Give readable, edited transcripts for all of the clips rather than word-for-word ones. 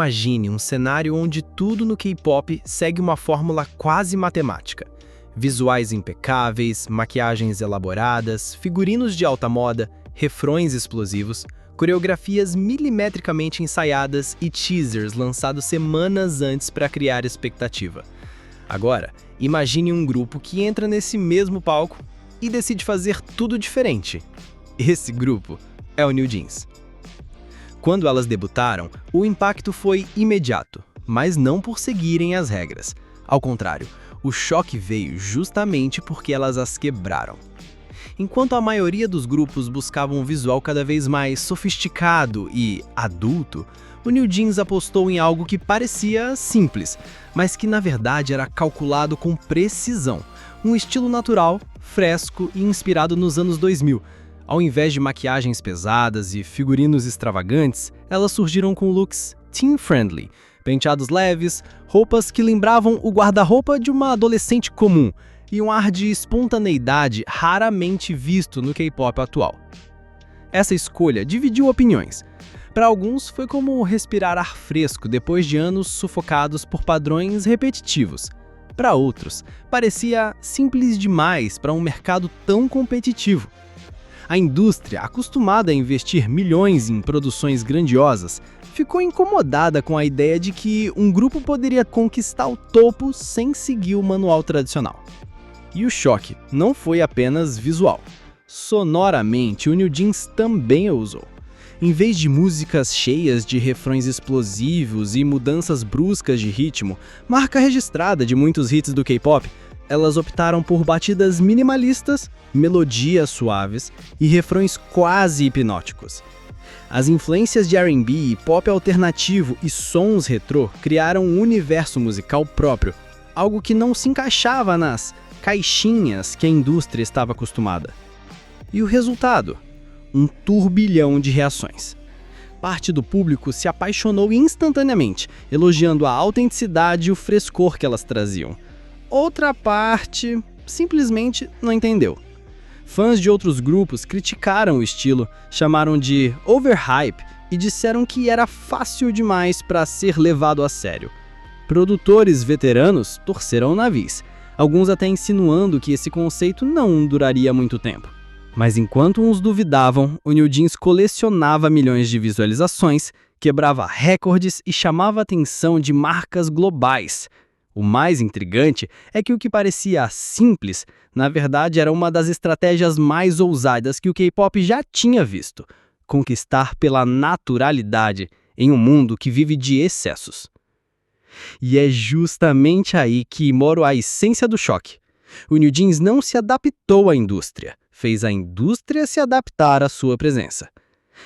imagine um cenário onde tudo no K-pop segue uma fórmula quase matemática. Visuais impecáveis, maquiagens elaboradas, figurinos de alta moda, refrões explosivos, coreografias milimetricamente ensaiadas e teasers lançados semanas antes para criar expectativa. Agora, imagine um grupo que entra nesse mesmo palco e decide fazer tudo diferente. Esse grupo é o New Jeans. Quando elas debutaram, o impacto foi imediato, mas não por seguirem as regras. Ao contrário, o choque veio justamente porque elas as quebraram. Enquanto a maioria dos grupos buscava um visual cada vez mais sofisticado e adulto, o New Jeans apostou em algo que parecia simples, mas que na verdade era calculado com precisão. Um estilo natural, fresco e inspirado nos anos 2000. Ao invés de maquiagens pesadas e figurinos extravagantes, elas surgiram com looks teen-friendly, penteados leves, roupas que lembravam o guarda-roupa de uma adolescente comum e um ar de espontaneidade raramente visto no K-pop atual. Essa escolha dividiu opiniões. Para alguns, foi como respirar ar fresco depois de anos sufocados por padrões repetitivos. Para outros, parecia simples demais para um mercado tão competitivo. A indústria, acostumada a investir milhões em produções grandiosas, ficou incomodada com a ideia de que um grupo poderia conquistar o topo sem seguir o manual tradicional. E o choque não foi apenas visual. Sonoramente, o New Jeans também ousou. Em vez de músicas cheias de refrões explosivos e mudanças bruscas de ritmo, marca registrada de muitos hits do K-pop, elas optaram por batidas minimalistas, melodias suaves e refrões quase hipnóticos. As influências de R&B, pop alternativo e sons retrô criaram um universo musical próprio, algo que não se encaixava nas caixinhas que a indústria estava acostumada. E o resultado? Um turbilhão de reações. Parte do público se apaixonou instantaneamente, elogiando a autenticidade e o frescor que elas traziam. Outra parte simplesmente não entendeu. Fãs de outros grupos criticaram o estilo, chamaram de overhype e disseram que era fácil demais para ser levado a sério. Produtores veteranos torceram o nariz, alguns até insinuando que esse conceito não duraria muito tempo. Mas enquanto uns duvidavam, o New Jeans colecionava milhões de visualizações, quebrava recordes e chamava a atenção de marcas globais. O mais intrigante é que o que parecia simples, na verdade era uma das estratégias mais ousadas que o K-pop já tinha visto: conquistar pela naturalidade em um mundo que vive de excessos. E é justamente aí que mora a essência do choque. O New Jeans não se adaptou à indústria, fez a indústria se adaptar à sua presença.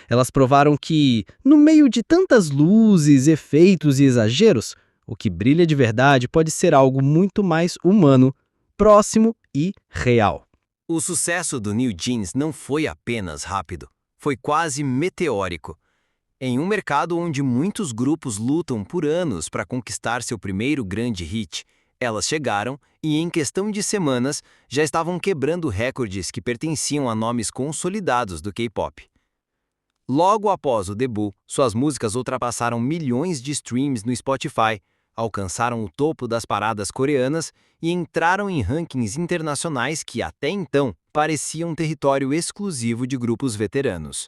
Elas provaram que, no meio de tantas luzes, efeitos e exageros, o que brilha de verdade pode ser algo muito mais humano, próximo e real. O sucesso do New Jeans não foi apenas rápido, foi quase meteórico. Em um mercado onde muitos grupos lutam por anos para conquistar seu primeiro grande hit, elas chegaram e, em questão de semanas, já estavam quebrando recordes que pertenciam a nomes consolidados do K-pop. Logo após o debut, suas músicas ultrapassaram milhões de streams no Spotify, alcançaram o topo das paradas coreanas e entraram em rankings internacionais que, até então, pareciam território exclusivo de grupos veteranos.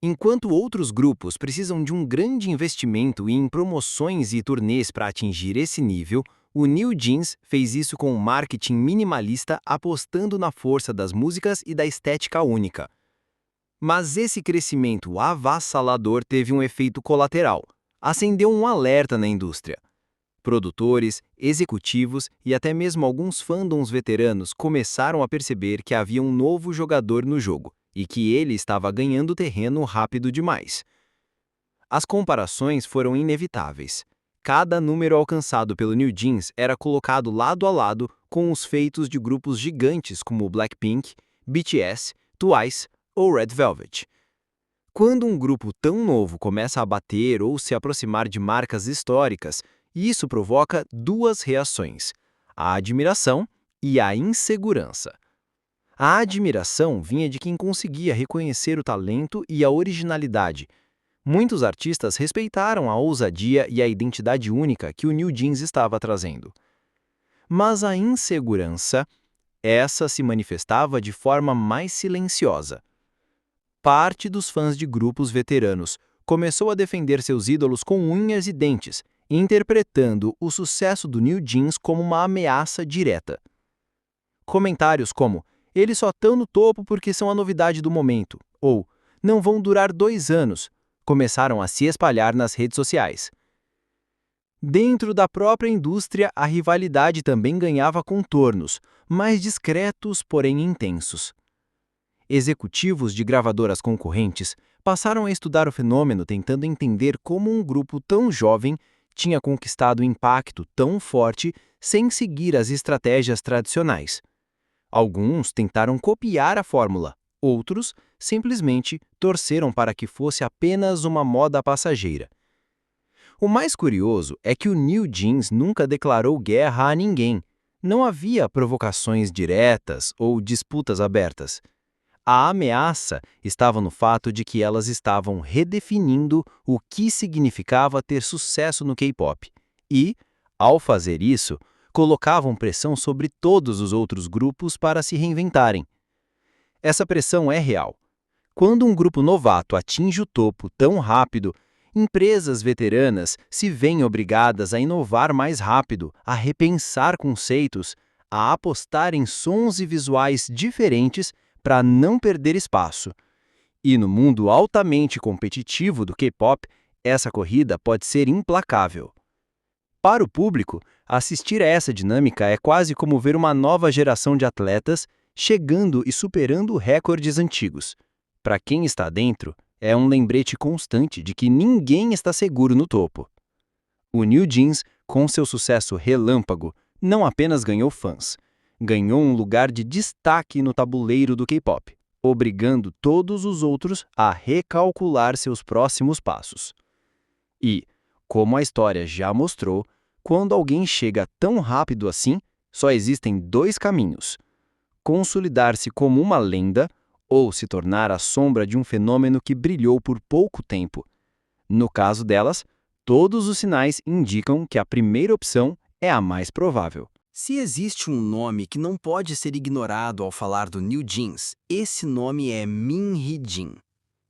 Enquanto outros grupos precisam de um grande investimento em promoções e turnês para atingir esse nível, o New Jeans fez isso com um marketing minimalista, apostando na força das músicas e da estética única. Mas esse crescimento avassalador teve um efeito colateral. Acendeu um alerta na indústria. Produtores, executivos e até mesmo alguns fandoms veteranos começaram a perceber que havia um novo jogador no jogo e que ele estava ganhando terreno rápido demais. As comparações foram inevitáveis. Cada número alcançado pelo New Jeans era colocado lado a lado com os feitos de grupos gigantes como Blackpink, BTS, Twice ou Red Velvet. Quando um grupo tão novo começa a bater ou se aproximar de marcas históricas, isso provoca duas reações: a admiração e a insegurança. A admiração vinha de quem conseguia reconhecer o talento e a originalidade. Muitos artistas respeitaram a ousadia e a identidade única que o New Jeans estava trazendo. Mas a insegurança, essa se manifestava de forma mais silenciosa. Parte dos fãs de grupos veteranos começou a defender seus ídolos com unhas e dentes, interpretando o sucesso do New Jeans como uma ameaça direta. Comentários como "eles só estão no topo porque são a novidade do momento" ou "não vão durar 2 anos" começaram a se espalhar nas redes sociais. Dentro da própria indústria, a rivalidade também ganhava contornos, mais discretos, porém intensos. Executivos de gravadoras concorrentes passaram a estudar o fenômeno tentando entender como um grupo tão jovem tinha conquistado impacto tão forte sem seguir as estratégias tradicionais. Alguns tentaram copiar a fórmula, outros simplesmente torceram para que fosse apenas uma moda passageira. O mais curioso é que o New Jeans nunca declarou guerra a ninguém. Não havia provocações diretas ou disputas abertas. A ameaça estava no fato de que elas estavam redefinindo o que significava ter sucesso no K-pop e, ao fazer isso, colocavam pressão sobre todos os outros grupos para se reinventarem. Essa pressão é real. Quando um grupo novato atinge o topo tão rápido, empresas veteranas se veem obrigadas a inovar mais rápido, a repensar conceitos, a apostar em sons e visuais diferentes para não perder espaço. E no mundo altamente competitivo do K-pop, essa corrida pode ser implacável. Para o público, assistir a essa dinâmica é quase como ver uma nova geração de atletas chegando e superando recordes antigos. Para quem está dentro, é um lembrete constante de que ninguém está seguro no topo. O New Jeans, com seu sucesso relâmpago, não apenas ganhou fãs, ganhou um lugar de destaque no tabuleiro do K-pop, obrigando todos os outros a recalcular seus próximos passos. E, como a história já mostrou, quando alguém chega tão rápido assim, só existem 2 caminhos: consolidar-se como uma lenda ou se tornar a sombra de um fenômeno que brilhou por pouco tempo. No caso delas, todos os sinais indicam que a primeira opção é a mais provável. Se existe um nome que não pode ser ignorado ao falar do New Jeans, esse nome é Min Hee-jin.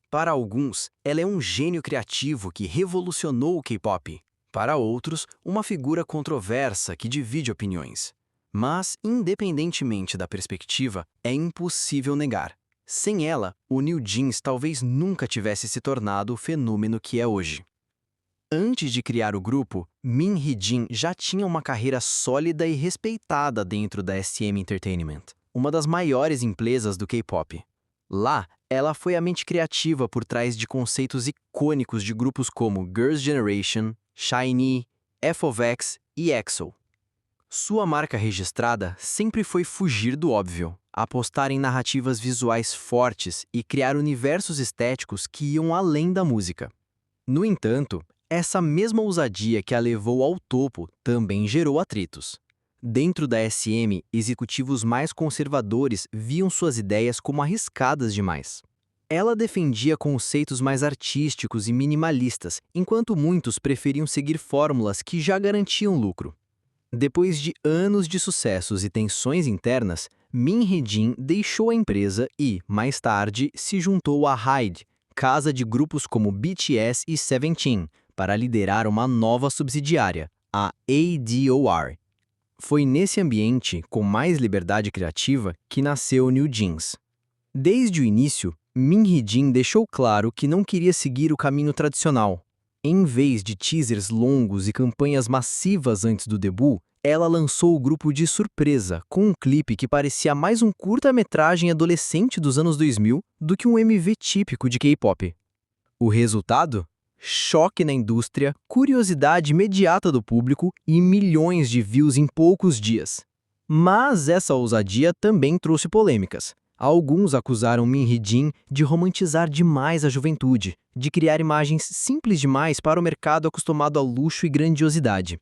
Para alguns, ela é um gênio criativo que revolucionou o K-pop. Para outros, uma figura controversa que divide opiniões. Mas, independentemente da perspectiva, é impossível negar. Sem ela, o New Jeans talvez nunca tivesse se tornado o fenômeno que é hoje. Antes de criar o grupo, Min Hee-jin já tinha uma carreira sólida e respeitada dentro da SM Entertainment, uma das maiores empresas do K-pop. Lá, ela foi a mente criativa por trás de conceitos icônicos de grupos como Girls' Generation, SHINee, F.O.X e EXO. Sua marca registrada sempre foi fugir do óbvio, apostar em narrativas visuais fortes e criar universos estéticos que iam além da música. No entanto, essa mesma ousadia que a levou ao topo também gerou atritos. Dentro da SM, executivos mais conservadores viam suas ideias como arriscadas demais. Ela defendia conceitos mais artísticos e minimalistas, enquanto muitos preferiam seguir fórmulas que já garantiam lucro. Depois de anos de sucessos e tensões internas, Min Hee-jin deixou a empresa e, mais tarde, se juntou à HYBE, casa de grupos como BTS e Seventeen, para liderar uma nova subsidiária, a ADOR. Foi nesse ambiente, com mais liberdade criativa, que nasceu o New Jeans. Desde o início, Min Hee-jin deixou claro que não queria seguir o caminho tradicional. Em vez de teasers longos e campanhas massivas antes do debut, ela lançou o grupo de surpresa, com um clipe que parecia mais um curta-metragem adolescente dos anos 2000 do que um MV típico de K-pop. O resultado? Choque na indústria, curiosidade imediata do público e milhões de views em poucos dias. Mas essa ousadia também trouxe polêmicas. Alguns acusaram Min Hee-jin de romantizar demais a juventude, de criar imagens simples demais para o mercado acostumado a luxo e grandiosidade.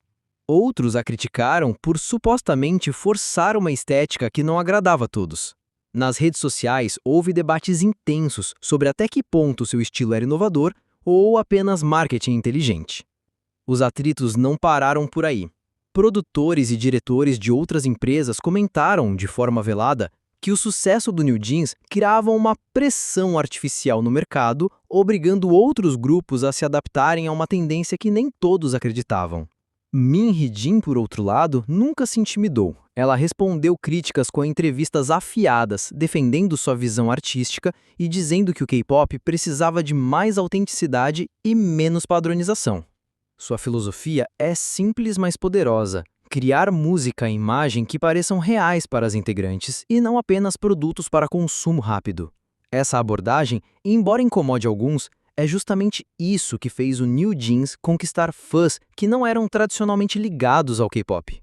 Outros a criticaram por supostamente forçar uma estética que não agradava a todos. Nas redes sociais, houve debates intensos sobre até que ponto seu estilo era inovador ou apenas marketing inteligente. Os atritos não pararam por aí. Produtores e diretores de outras empresas comentaram, de forma velada, que o sucesso do New Jeans criava uma pressão artificial no mercado, obrigando outros grupos a se adaptarem a uma tendência que nem todos acreditavam. Min Hee-jin, por outro lado, nunca se intimidou. Ela respondeu críticas com entrevistas afiadas, defendendo sua visão artística e dizendo que o K-pop precisava de mais autenticidade e menos padronização. Sua filosofia é simples, mas poderosa: criar música e imagem que pareçam reais para as integrantes e não apenas produtos para consumo rápido. Essa abordagem, embora incomode alguns, é justamente isso que fez o New Jeans conquistar fãs que não eram tradicionalmente ligados ao K-pop.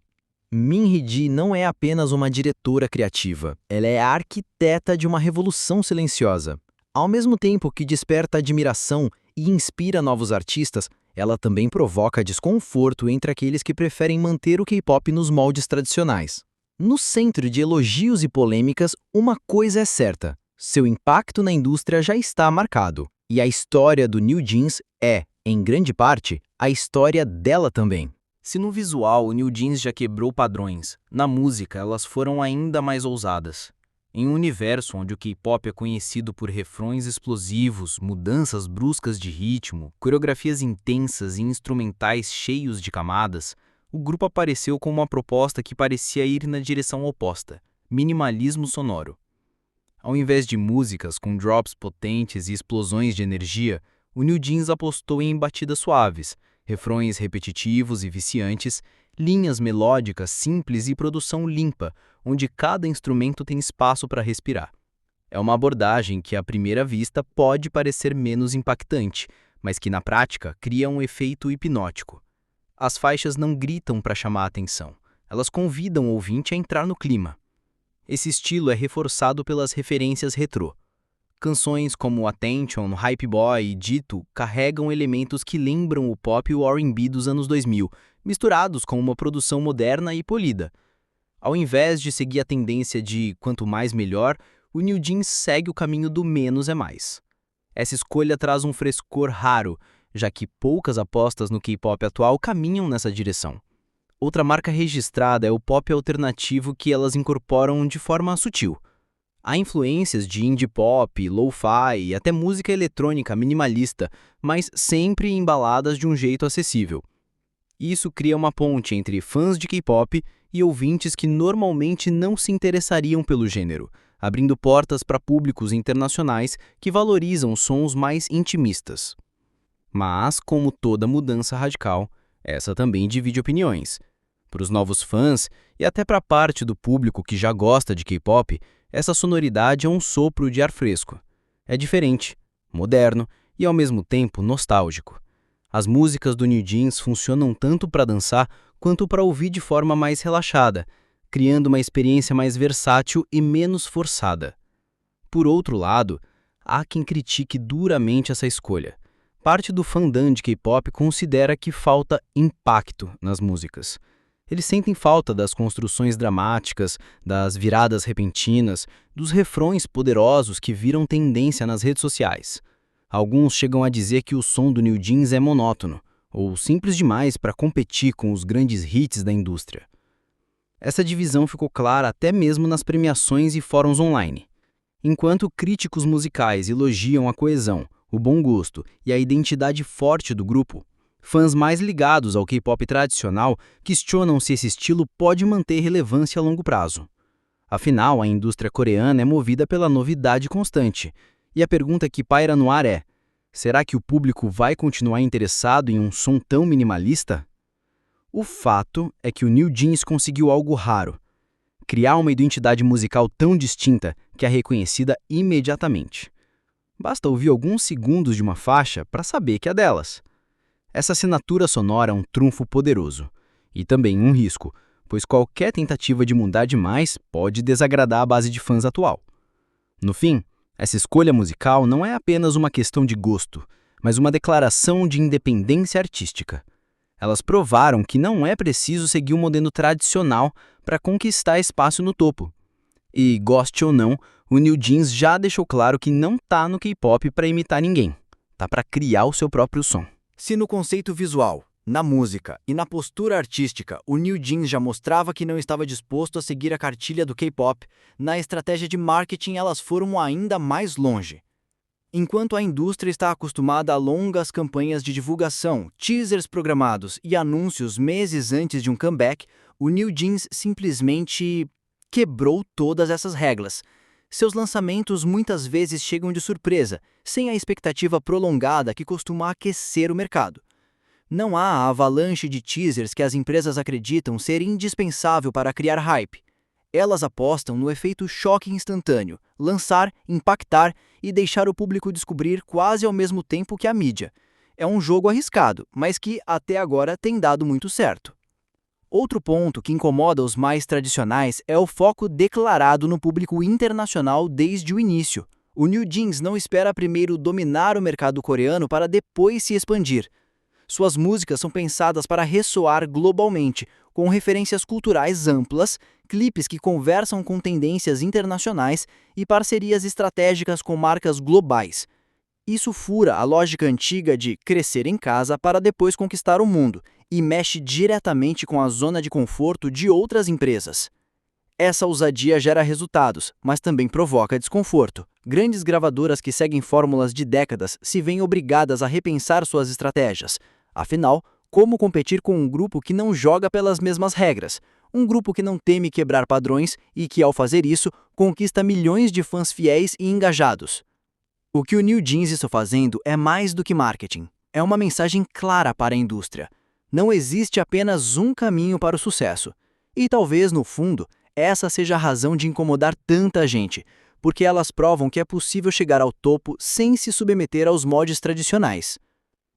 Min Hee-ji não é apenas uma diretora criativa, ela é a arquiteta de uma revolução silenciosa. Ao mesmo tempo que desperta admiração e inspira novos artistas, ela também provoca desconforto entre aqueles que preferem manter o K-pop nos moldes tradicionais. No centro de elogios e polêmicas, uma coisa é certa: seu impacto na indústria já está marcado. E a história do New Jeans é, em grande parte, a história dela também. Se no visual o New Jeans já quebrou padrões, na música elas foram ainda mais ousadas. Em um universo onde o K-pop é conhecido por refrões explosivos, mudanças bruscas de ritmo, coreografias intensas e instrumentais cheios de camadas, o grupo apareceu com uma proposta que parecia ir na direção oposta: minimalismo sonoro. Ao invés de músicas com drops potentes e explosões de energia, o New Jeans apostou em batidas suaves, refrões repetitivos e viciantes, linhas melódicas simples e produção limpa, onde cada instrumento tem espaço para respirar. É uma abordagem que, à primeira vista, pode parecer menos impactante, mas que, na prática, cria um efeito hipnótico. As faixas não gritam para chamar a atenção, elas convidam o ouvinte a entrar no clima. Esse estilo é reforçado pelas referências retrô. Canções como Attention, Hype Boy e Dito carregam elementos que lembram o pop e o R&B dos anos 2000, misturados com uma produção moderna e polida. Ao invés de seguir a tendência de quanto mais melhor, o New Jeans segue o caminho do menos é mais. Essa escolha traz um frescor raro, já que poucas apostas no K-pop atual caminham nessa direção. Outra marca registrada é o pop alternativo, que elas incorporam de forma sutil. Há influências de indie pop, lo-fi e até música eletrônica minimalista, mas sempre embaladas de um jeito acessível. Isso cria uma ponte entre fãs de K-pop e ouvintes que normalmente não se interessariam pelo gênero, abrindo portas para públicos internacionais que valorizam sons mais intimistas. Mas, como toda mudança radical, essa também divide opiniões. Para os novos fãs e até para a parte do público que já gosta de K-pop, essa sonoridade é um sopro de ar fresco. É diferente, moderno e ao mesmo tempo nostálgico. As músicas do New Jeans funcionam tanto para dançar quanto para ouvir de forma mais relaxada, criando uma experiência mais versátil e menos forçada. Por outro lado, há quem critique duramente essa escolha. Parte do fandom de K-pop considera que falta impacto nas músicas. Eles sentem falta das construções dramáticas, das viradas repentinas, dos refrões poderosos que viram tendência nas redes sociais. Alguns chegam a dizer que o som do New Jeans é monótono, ou simples demais para competir com os grandes hits da indústria. Essa divisão ficou clara até mesmo nas premiações e fóruns online. Enquanto críticos musicais elogiam a coesão, o bom gosto e a identidade forte do grupo, fãs mais ligados ao K-pop tradicional questionam se esse estilo pode manter relevância a longo prazo. Afinal, a indústria coreana é movida pela novidade constante, e a pergunta que paira no ar é: será que o público vai continuar interessado em um som tão minimalista? O fato é que o New Jeans conseguiu algo raro: criar uma identidade musical tão distinta que é reconhecida imediatamente. Basta ouvir alguns segundos de uma faixa para saber que é delas. Essa assinatura sonora é um trunfo poderoso, e também um risco, pois qualquer tentativa de mudar demais pode desagradar a base de fãs atual. No fim, essa escolha musical não é apenas uma questão de gosto, mas uma declaração de independência artística. Elas provaram que não é preciso seguir um modelo tradicional para conquistar espaço no topo. E, goste ou não, o New Jeans já deixou claro que não tá no K-pop para imitar ninguém. tá para criar o seu próprio som. Se no conceito visual, na música e na postura artística o New Jeans já mostrava que não estava disposto a seguir a cartilha do K-pop, na estratégia de marketing elas foram ainda mais longe. Enquanto a indústria está acostumada a longas campanhas de divulgação, teasers programados e anúncios meses antes de um comeback, o New Jeans simplesmente quebrou todas essas regras. Seus lançamentos muitas vezes chegam de surpresa, sem a expectativa prolongada que costuma aquecer o mercado. Não há a avalanche de teasers que as empresas acreditam ser indispensável para criar hype. Elas apostam no efeito choque instantâneo, lançar, impactar e deixar o público descobrir quase ao mesmo tempo que a mídia. É um jogo arriscado, mas que até agora tem dado muito certo. Outro ponto que incomoda os mais tradicionais é o foco declarado no público internacional desde o início. O New Jeans não espera primeiro dominar o mercado coreano para depois se expandir. Suas músicas são pensadas para ressoar globalmente, com referências culturais amplas, clipes que conversam com tendências internacionais e parcerias estratégicas com marcas globais. Isso fura a lógica antiga de crescer em casa para depois conquistar o mundo e mexe diretamente com a zona de conforto de outras empresas. Essa ousadia gera resultados, mas também provoca desconforto. Grandes gravadoras que seguem fórmulas de décadas se veem obrigadas a repensar suas estratégias. Afinal, como competir com um grupo que não joga pelas mesmas regras? Um grupo que não teme quebrar padrões e que, ao fazer isso, conquista milhões de fãs fiéis e engajados. O que o New Jeans está fazendo é mais do que marketing. É uma mensagem clara para a indústria. Não existe apenas um caminho para o sucesso. E talvez, no fundo, essa seja a razão de incomodar tanta gente, porque elas provam que é possível chegar ao topo sem se submeter aos moldes tradicionais.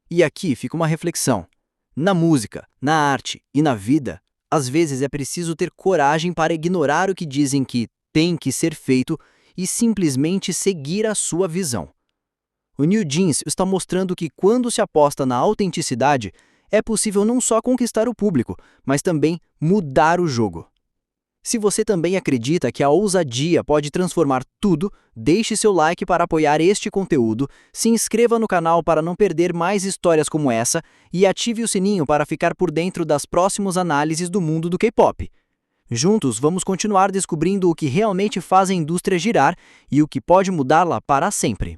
E aqui fica uma reflexão. Na música, na arte e na vida, às vezes é preciso ter coragem para ignorar o que dizem que tem que ser feito e simplesmente seguir a sua visão. O New Jeans está mostrando que quando se aposta na autenticidade, é possível não só conquistar o público, mas também mudar o jogo. Se você também acredita que a ousadia pode transformar tudo, deixe seu like para apoiar este conteúdo, se inscreva no canal para não perder mais histórias como essa e ative o sininho para ficar por dentro das próximas análises do mundo do K-pop. Juntos, vamos continuar descobrindo o que realmente faz a indústria girar e o que pode mudá-la para sempre.